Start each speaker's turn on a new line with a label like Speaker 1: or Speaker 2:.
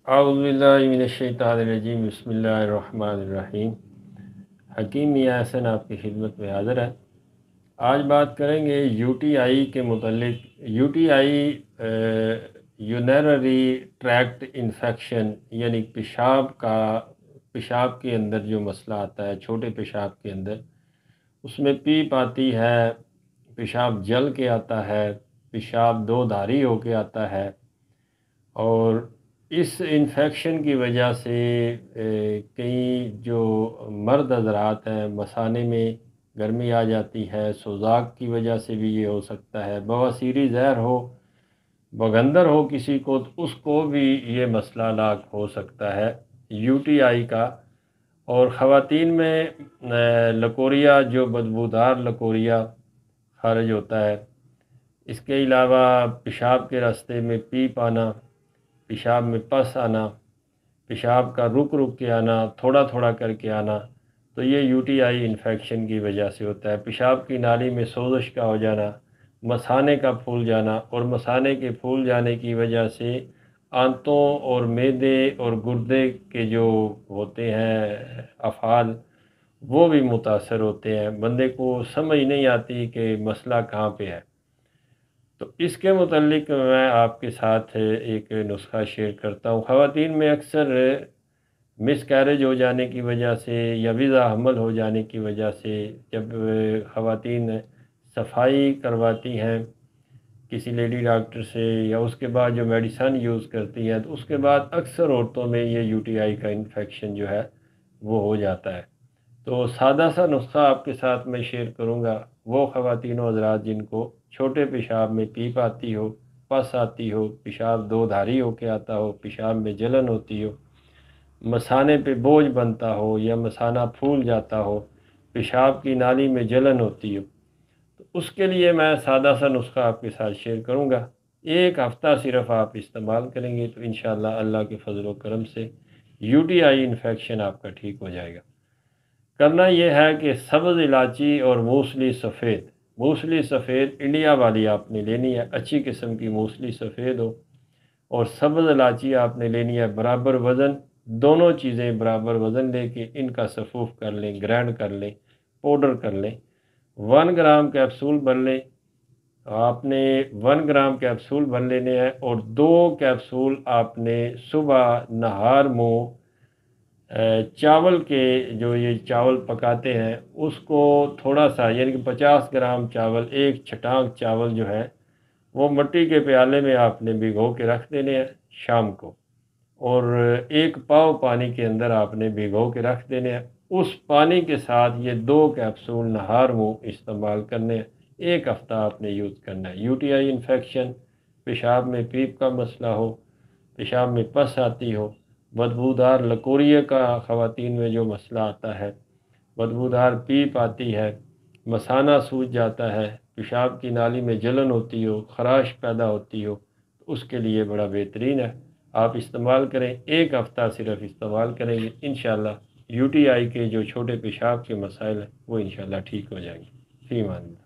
Speaker 1: औज़ुबिल्लाहि बिस्मिल्लाहिर्रहमानिर्रहीम। हकीम मियां हसन आपकी खिदमत में हाज़िर है। आज बात करेंगे यूटीआई के मुतल्लिक। यूटीआई यूरिनरी ट्रैक्ट इन्फेक्शन, यानी पेशाब के अंदर जो मसला आता है, छोटे पेशाब के अंदर उसमें पीप आती है, पेशाब जल के आता है, पेशाब दो धारी होके आता है। और इस इन्फेक्शन की वजह से कई जो मर्द हज़रात हैं, मसाने में गर्मी आ जाती है, सोज़ाक की वजह से भी ये हो सकता है, बवासीरी ज़हर हो, बगंदर हो किसी को, तो उसको भी ये मसला लाक हो सकता है यूटीआई का। और ख़वातीन में लकोरिया, जो बदबूदार लकोरिया खारिज होता है, इसके अलावा पेशाब के रास्ते में पीप आना, पेशाब में पस आना, पेशाब का रुक रुक के आना, थोड़ा थोड़ा करके आना, तो ये यूटीआई इन्फेक्शन की वजह से होता है। पेशाब की नाली में सोज़श का हो जाना, मसाने का फूल जाना, और मसाने के फूल जाने की वजह से आंतों और मैदे और गुर्दे के जो होते हैं अफ़ाल, वो भी मुतासर होते हैं। बंदे को समझ नहीं आती कि मसला कहाँ पे है। तो इसके मुतल्लिक मैं आपके साथ एक नुस्खा शेयर करता हूँ। ख़वातीन में अक्सर मिसकैरेज हो जाने की वजह से या वीज़ा हमल हो जाने की वजह से, जब ख़वातीन सफाई करवाती हैं किसी लेडी डॉक्टर से, या उसके बाद जो मेडिसन यूज़ करती हैं, तो उसके बाद अक्सर औरतों में ये यूटीआई का इन्फेक्शन जो है वो हो जाता है। तो सादा सा नुस्खा आपके साथ मैं शेयर करूँगा। वो ख़वातीन व हज़रात जिनको छोटे पेशाब में पीप आती हो, पस आती हो, पेशाब दो धारी होके आता हो, पेशाब में जलन होती हो, मसाने पे बोझ बनता हो या मसाना फूल जाता हो, पेशाब की नाली में जलन होती हो, तो उसके लिए मैं सादा सा नुस्खा आपके साथ शेयर करूँगा। एक हफ़्ता सिर्फ़ आप इस्तेमाल करेंगे तो इंशाअल्लाह अल्लाह के फ़ज़ल व करम से यूटीआई इन्फेक्शन आपका ठीक हो जाएगा। करना यह है कि सब्ज़ इलायची और मूसली सफ़ेद इंडिया वाली आपने लेनी है, अच्छी किस्म की मूसली सफ़ेद हो, और सब्ज़ इलायची आपने लेनी है बराबर वज़न। दोनों चीज़ें बराबर वज़न लेके इनका सफ़ूफ़ कर लें, ग्राइंड कर लें, पाउडर कर लें। 1 ग्राम कैप्सूल भर लें। आपने 1 ग्राम कैप्सूल भर लेने हैं, और 2 कैप्सूल आपने सुबह नहार मुँह चावल के, जो ये चावल पकाते हैं उसको थोड़ा सा, यानी कि 50 ग्राम चावल, एक छटाक चावल जो है वो मिट्टी के प्याले में आपने भिगो के रख देने हैं शाम को, और एक पाव पानी के अंदर आपने भिगो के रख देने हैं। उस पानी के साथ ये 2 कैप्सूल नहार मुँह इस्तेमाल करने हैं। एक हफ़्ता आपने यूज़ करना है। यूटीआई इन्फेक्शन, पेशाब में पीप का मसला हो, पेशाब में पस आती हो, बदबूदार लकोरिए का ख़वातीन में जो मसला आता है, बदबूदार पीप आती है, मसाना सूज जाता है, पेशाब की नाली में जलन होती हो, ख़राश पैदा होती हो, तो उसके लिए बड़ा बेहतरीन है। आप इस्तेमाल करें, एक हफ़्ता सिर्फ़ इस्तेमाल करेंगे, इंशाअल्लाह यूटीआई के जो छोटे पेशाब के मसाइल हैं वो इंशाअल्लाह ठीक हो जाएंगे। फ़ी अमान अल्लाह।